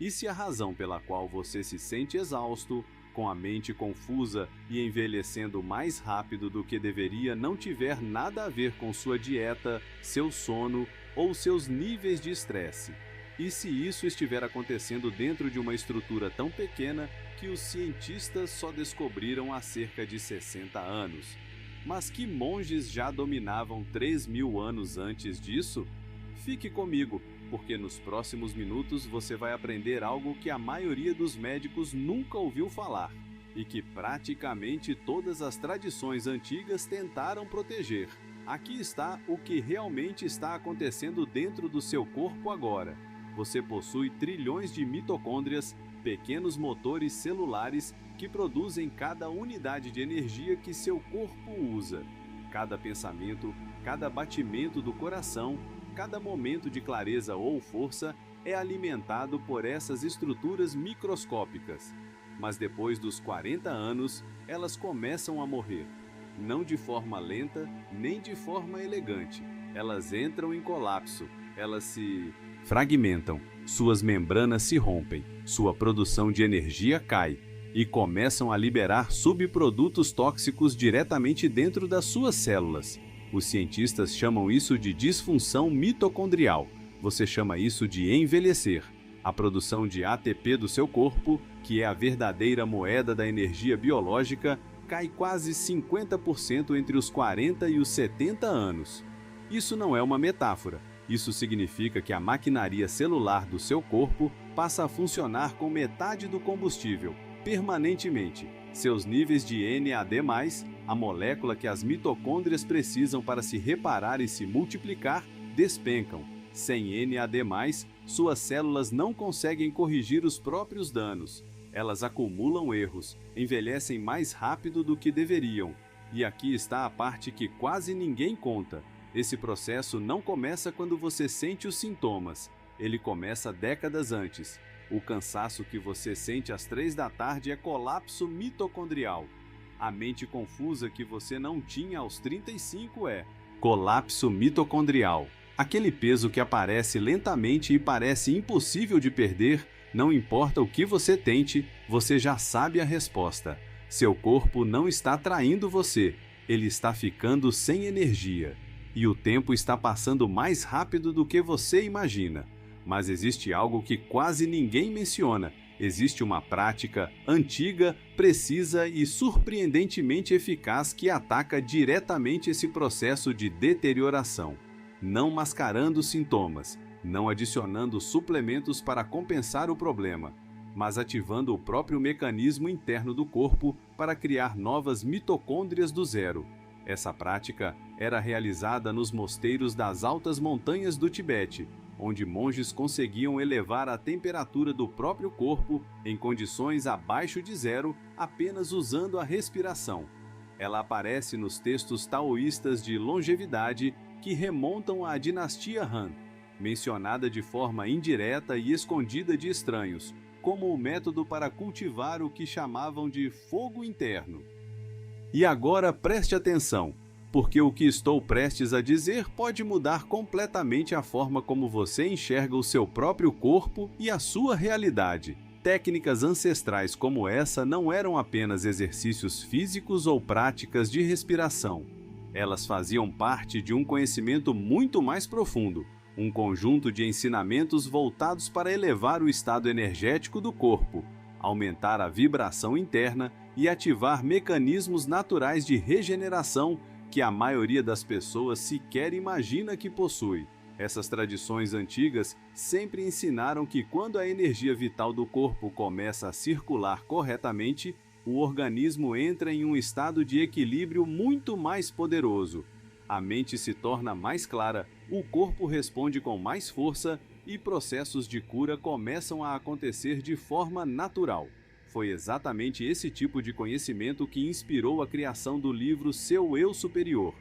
E se a razão pela qual você se sente exausto, com a mente confusa e envelhecendo mais rápido do que deveria não tiver nada a ver com sua dieta, seu sono ou seus níveis de estresse? E se isso estiver acontecendo dentro de uma estrutura tão pequena que os cientistas só descobriram há cerca de 60 anos? Mas que monges já dominavam 3.000 anos antes disso? Fique comigo, porque nos próximos minutos você vai aprender algo que a maioria dos médicos nunca ouviu falar e que praticamente todas as tradições antigas tentaram proteger. Aqui está o que realmente está acontecendo dentro do seu corpo agora. Você possui trilhões de mitocôndrias, pequenos motores celulares que produzem cada unidade de energia que seu corpo usa. Cada pensamento, cada batimento do coração, cada momento de clareza ou força é alimentado por essas estruturas microscópicas. Mas depois dos 40 anos, elas começam a morrer. Não de forma lenta, nem de forma elegante. Elas entram em colapso, elas se fragmentam, suas membranas se rompem, sua produção de energia cai e começam a liberar subprodutos tóxicos diretamente dentro das suas células. Os cientistas chamam isso de disfunção mitocondrial. Você chama isso de envelhecer. A produção de ATP do seu corpo, que é a verdadeira moeda da energia biológica, cai quase 50% entre os 40 e os 70 anos. Isso não é uma metáfora. Isso significa que a maquinaria celular do seu corpo passa a funcionar com metade do combustível, permanentemente. Seus níveis de NAD+, a molécula que as mitocôndrias precisam para se reparar e se multiplicar, despencam. Sem NAD+, suas células não conseguem corrigir os próprios danos. Elas acumulam erros, envelhecem mais rápido do que deveriam. E aqui está a parte que quase ninguém conta. Esse processo não começa quando você sente os sintomas. Ele começa décadas antes. O cansaço que você sente às 3 da tarde é colapso mitocondrial. A mente confusa que você não tinha aos 35 é colapso mitocondrial. Aquele peso que aparece lentamente e parece impossível de perder, não importa o que você tente, você já sabe a resposta. Seu corpo não está traindo você, ele está ficando sem energia. E o tempo está passando mais rápido do que você imagina. Mas existe algo que quase ninguém menciona. Existe uma prática antiga, precisa e surpreendentemente eficaz que ataca diretamente esse processo de deterioração, não mascarando sintomas, não adicionando suplementos para compensar o problema, mas ativando o próprio mecanismo interno do corpo para criar novas mitocôndrias do zero. Essa prática era realizada nos mosteiros das altas montanhas do Tibete, onde monges conseguiam elevar a temperatura do próprio corpo em condições abaixo de zero apenas usando a respiração. Ela aparece nos textos taoístas de longevidade que remontam à dinastia Han, mencionada de forma indireta e escondida de estranhos, como o método para cultivar o que chamavam de fogo interno. E agora preste atenção, porque o que estou prestes a dizer pode mudar completamente a forma como você enxerga o seu próprio corpo e a sua realidade. Técnicas ancestrais como essa não eram apenas exercícios físicos ou práticas de respiração. Elas faziam parte de um conhecimento muito mais profundo, um conjunto de ensinamentos voltados para elevar o estado energético do corpo, aumentar a vibração interna e ativar mecanismos naturais de regeneração que a maioria das pessoas sequer imagina que possui. Essas tradições antigas sempre ensinaram que quando a energia vital do corpo começa a circular corretamente, o organismo entra em um estado de equilíbrio muito mais poderoso. A mente se torna mais clara, o corpo responde com mais força e processos de cura começam a acontecer de forma natural. Foi exatamente esse tipo de conhecimento que inspirou a criação do livro Seu Eu Superior,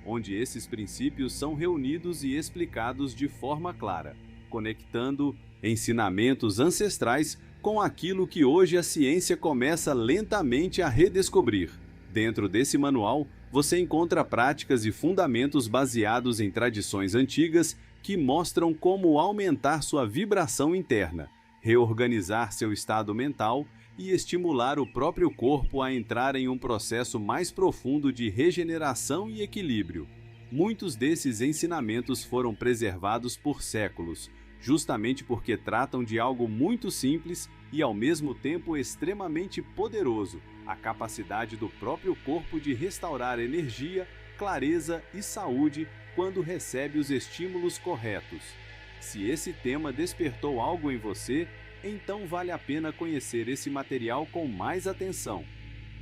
onde esses princípios são reunidos e explicados de forma clara, conectando ensinamentos ancestrais com aquilo que hoje a ciência começa lentamente a redescobrir. Dentro desse manual, você encontra práticas e fundamentos baseados em tradições antigas que mostram como aumentar sua vibração interna, reorganizar seu estado mental e estimular o próprio corpo a entrar em um processo mais profundo de regeneração e equilíbrio. Muitos desses ensinamentos foram preservados por séculos, justamente porque tratam de algo muito simples e ao mesmo tempo extremamente poderoso, a capacidade do próprio corpo de restaurar energia, clareza e saúde quando recebe os estímulos corretos. Se esse tema despertou algo em você, então vale a pena conhecer esse material com mais atenção.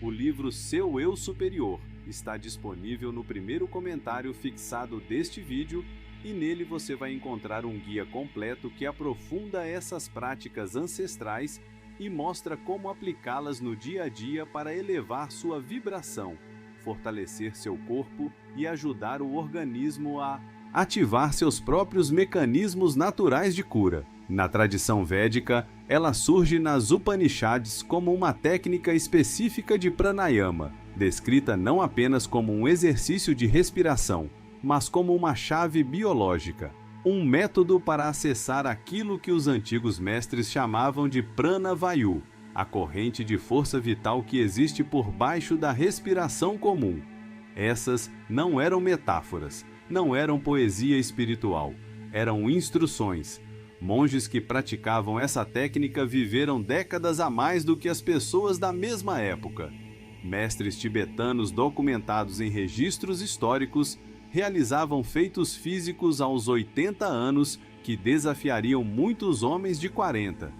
O livro Seu Eu Superior está disponível no primeiro comentário fixado deste vídeo e nele você vai encontrar um guia completo que aprofunda essas práticas ancestrais e mostra como aplicá-las no dia a dia para elevar sua vibração, fortalecer seu corpo e ajudar o organismo a ativar seus próprios mecanismos naturais de cura. Na tradição védica, ela surge nas Upanishads como uma técnica específica de pranayama, descrita não apenas como um exercício de respiração, mas como uma chave biológica, um método para acessar aquilo que os antigos mestres chamavam de prana vayu, a corrente de força vital que existe por baixo da respiração comum. Essas não eram metáforas, não eram poesia espiritual, eram instruções. Monges que praticavam essa técnica viveram décadas a mais do que as pessoas da mesma época. Mestres tibetanos documentados em registros históricos realizavam feitos físicos aos 80 anos que desafiariam muitos homens de 40.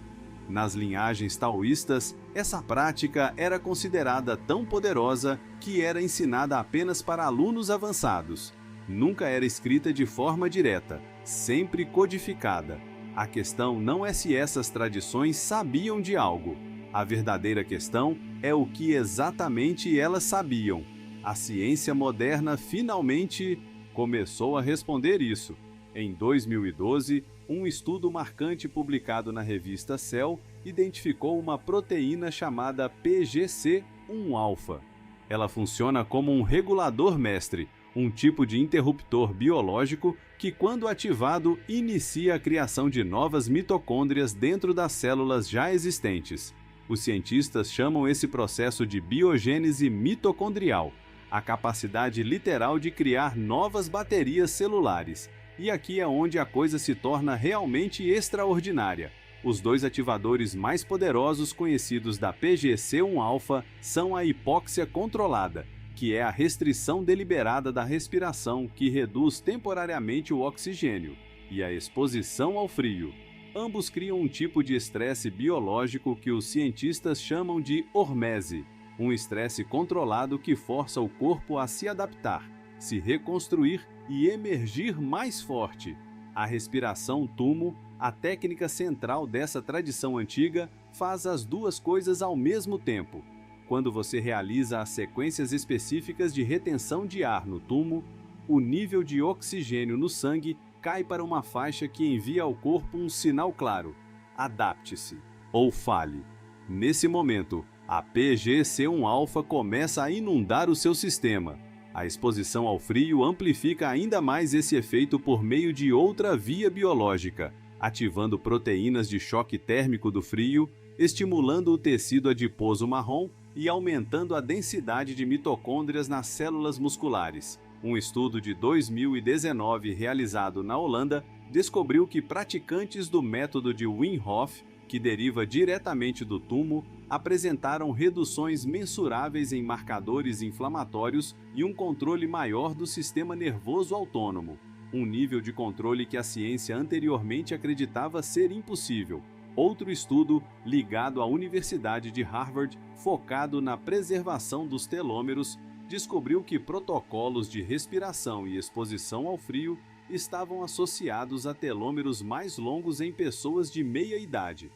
Nas linhagens taoístas, essa prática era considerada tão poderosa que era ensinada apenas para alunos avançados. Nunca era escrita de forma direta, sempre codificada. A questão não é se essas tradições sabiam de algo. A verdadeira questão é o que exatamente elas sabiam. A ciência moderna finalmente começou a responder isso. Em 2012, um estudo marcante publicado na revista Cell identificou uma proteína chamada PGC1-alfa. Ela funciona como um regulador mestre, um tipo de interruptor biológico que, quando ativado, inicia a criação de novas mitocôndrias dentro das células já existentes. Os cientistas chamam esse processo de biogênese mitocondrial, a capacidade literal de criar novas baterias celulares. E aqui é onde a coisa se torna realmente extraordinária. Os dois ativadores mais poderosos conhecidos da PGC1-alfa são a hipóxia controlada, que é a restrição deliberada da respiração que reduz temporariamente o oxigênio, e a exposição ao frio. Ambos criam um tipo de estresse biológico que os cientistas chamam de hormese, um estresse controlado que força o corpo a se adaptar, se reconstruir e emergir mais forte. A respiração Tummo, a técnica central dessa tradição antiga, faz as duas coisas ao mesmo tempo. Quando você realiza as sequências específicas de retenção de ar no Tummo, o nível de oxigênio no sangue cai para uma faixa que envia ao corpo um sinal claro: adapte-se ou fale. Nesse momento, a PGC1-alfa começa a inundar o seu sistema. A exposição ao frio amplifica ainda mais esse efeito por meio de outra via biológica, ativando proteínas de choque térmico do frio, estimulando o tecido adiposo marrom e aumentando a densidade de mitocôndrias nas células musculares. Um estudo de 2019 realizado na Holanda descobriu que praticantes do método de Wim Hof, que deriva diretamente do Tummo, apresentaram reduções mensuráveis em marcadores inflamatórios e um controle maior do sistema nervoso autônomo, um nível de controle que a ciência anteriormente acreditava ser impossível. Outro estudo, ligado à Universidade de Harvard, focado na preservação dos telômeros, descobriu que protocolos de respiração e exposição ao frio estavam associados a telômeros mais longos em pessoas de meia idade.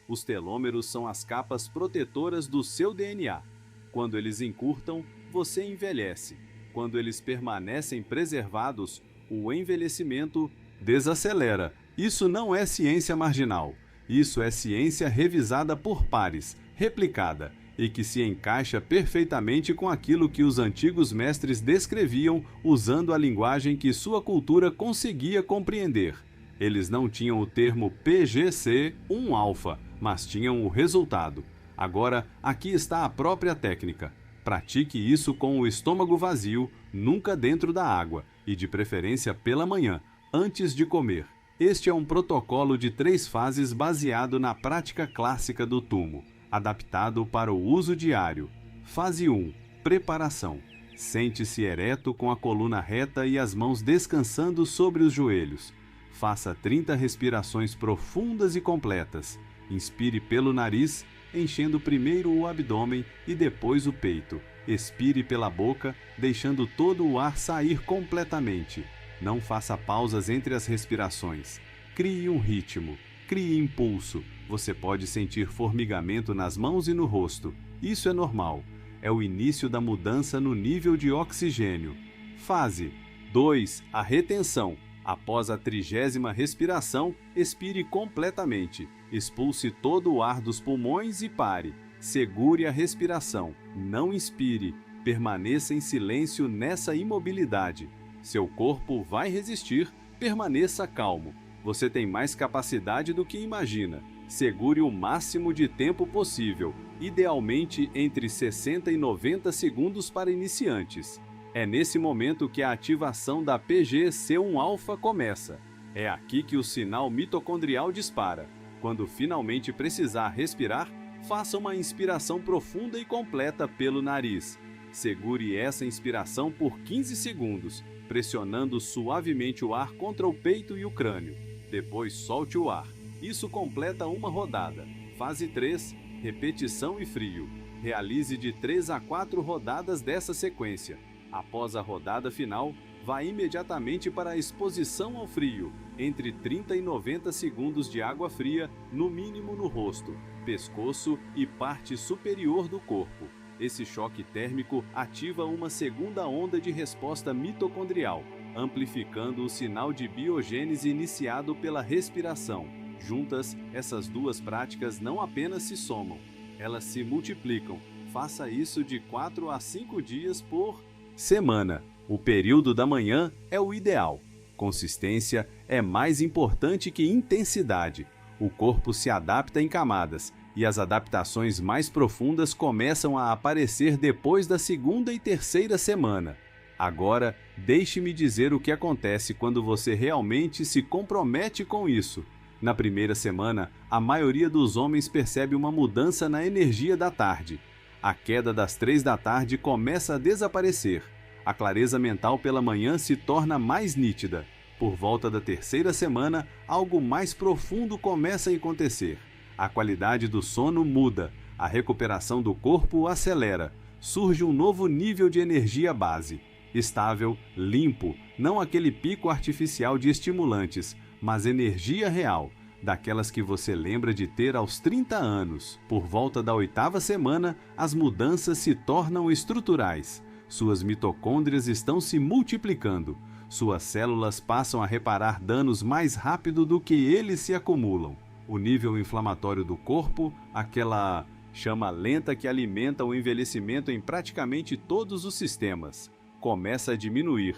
Os telômeros são as capas protetoras do seu DNA. Quando eles encurtam, você envelhece. Quando eles permanecem preservados, o envelhecimento desacelera. Isso não é ciência marginal. Isso é ciência revisada por pares, replicada, e que se encaixa perfeitamente com aquilo que os antigos mestres descreviam usando a linguagem que sua cultura conseguia compreender. Eles não tinham o termo PGC-1-alfa, mas tinham o resultado. Agora, aqui está a própria técnica. Pratique isso com o estômago vazio, nunca dentro da água, e de preferência pela manhã, antes de comer. Este é um protocolo de 3 fases baseado na prática clássica do Tummo, adaptado para o uso diário. Fase 1. Preparação. Sente-se ereto com a coluna reta e as mãos descansando sobre os joelhos. Faça 30 respirações profundas e completas. Inspire pelo nariz, enchendo primeiro o abdômen e depois o peito. Expire pela boca, deixando todo o ar sair completamente. Não faça pausas entre as respirações. Crie um ritmo. Crie impulso. Você pode sentir formigamento nas mãos e no rosto. Isso é normal. É o início da mudança no nível de oxigênio. Fase 2. A retenção. Após a 30ª respiração, expire completamente. Expulse todo o ar dos pulmões e pare. Segure a respiração. Não inspire. Permaneça em silêncio nessa imobilidade. Seu corpo vai resistir. Permaneça calmo. Você tem mais capacidade do que imagina. Segure o máximo de tempo possível, idealmente entre 60 e 90 segundos para iniciantes. É nesse momento que a ativação da PGC-1-alfa começa. É aqui que o sinal mitocondrial dispara. Quando finalmente precisar respirar, faça uma inspiração profunda e completa pelo nariz. Segure essa inspiração por 15 segundos, pressionando suavemente o ar contra o peito e o crânio. Depois solte o ar. Isso completa uma rodada. Fase 3. Repetição e frio. Realize de 3 a 4 rodadas dessa sequência. Após a rodada final, vá imediatamente para a exposição ao frio, entre 30 e 90 segundos de água fria, no mínimo no rosto, pescoço e parte superior do corpo. Esse choque térmico ativa uma segunda onda de resposta mitocondrial, amplificando o sinal de biogênese iniciado pela respiração. Juntas, essas duas práticas não apenas se somam, elas se multiplicam. Faça isso de 4 a 5 dias por semana. O período da manhã é o ideal. Consistência é mais importante que intensidade. O corpo se adapta em camadas, e as adaptações mais profundas começam a aparecer depois da 2ª e 3ª semana. Agora, deixe-me dizer o que acontece quando você realmente se compromete com isso. Na primeira semana, a maioria dos homens percebe uma mudança na energia da tarde. A queda das 3 da tarde começa a desaparecer. A clareza mental pela manhã se torna mais nítida. Por volta da 3ª semana, algo mais profundo começa a acontecer. A qualidade do sono muda, a recuperação do corpo acelera. Surge um novo nível de energia base. Estável, limpo, não aquele pico artificial de estimulantes, mas energia real, daquelas que você lembra de ter aos 30 anos. Por volta da 8ª semana, as mudanças se tornam estruturais. Suas mitocôndrias estão se multiplicando. Suas células passam a reparar danos mais rápido do que eles se acumulam. O nível inflamatório do corpo, aquela chama lenta que alimenta o envelhecimento em praticamente todos os sistemas, começa a diminuir.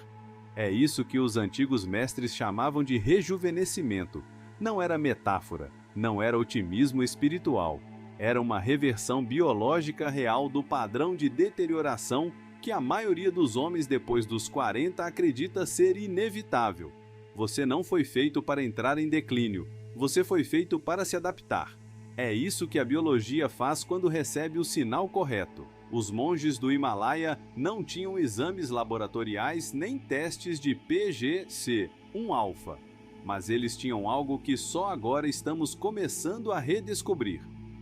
É isso que os antigos mestres chamavam de rejuvenescimento. Não era metáfora, não era otimismo espiritual. Era uma reversão biológica real do padrão de deterioração que a maioria dos homens depois dos 40 acredita ser inevitável. Você não foi feito para entrar em declínio, você foi feito para se adaptar. É isso que a biologia faz quando recebe o sinal correto. Os monges do Himalaia não tinham exames laboratoriais nem testes de PGC-1-alfa, mas eles tinham algo que só agora estamos começando a redescobrir: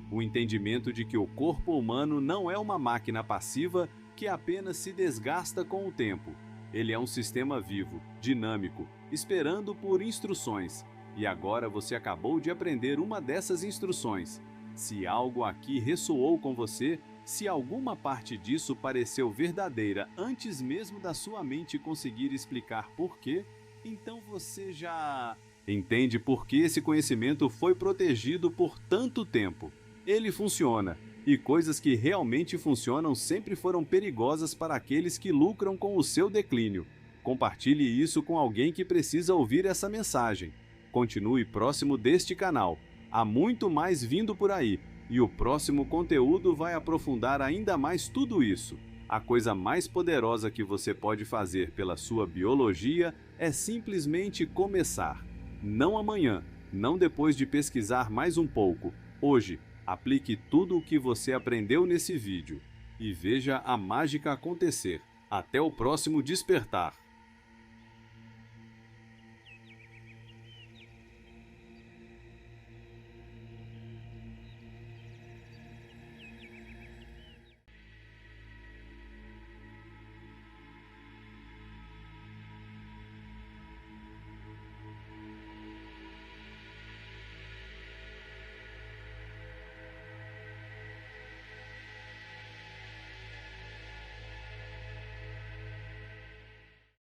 o entendimento de que o corpo humano não é uma máquina passiva que apenas se desgasta com o tempo. Ele é um sistema vivo, dinâmico, esperando por instruções. E agora você acabou de aprender uma dessas instruções. Se algo aqui ressoou com você, se alguma parte disso pareceu verdadeira antes mesmo da sua mente conseguir explicar por quê, então você já entende por que esse conhecimento foi protegido por tanto tempo. Ele funciona. E coisas que realmente funcionam sempre foram perigosas para aqueles que lucram com o seu declínio. Compartilhe isso com alguém que precisa ouvir essa mensagem. Continue próximo deste canal. Há muito mais vindo por aí, e o próximo conteúdo vai aprofundar ainda mais tudo isso. A coisa mais poderosa que você pode fazer pela sua biologia é simplesmente começar. Não amanhã, não depois de pesquisar mais um pouco. Hoje, aplique tudo o que você aprendeu nesse vídeo e veja a mágica acontecer. Até o próximo despertar!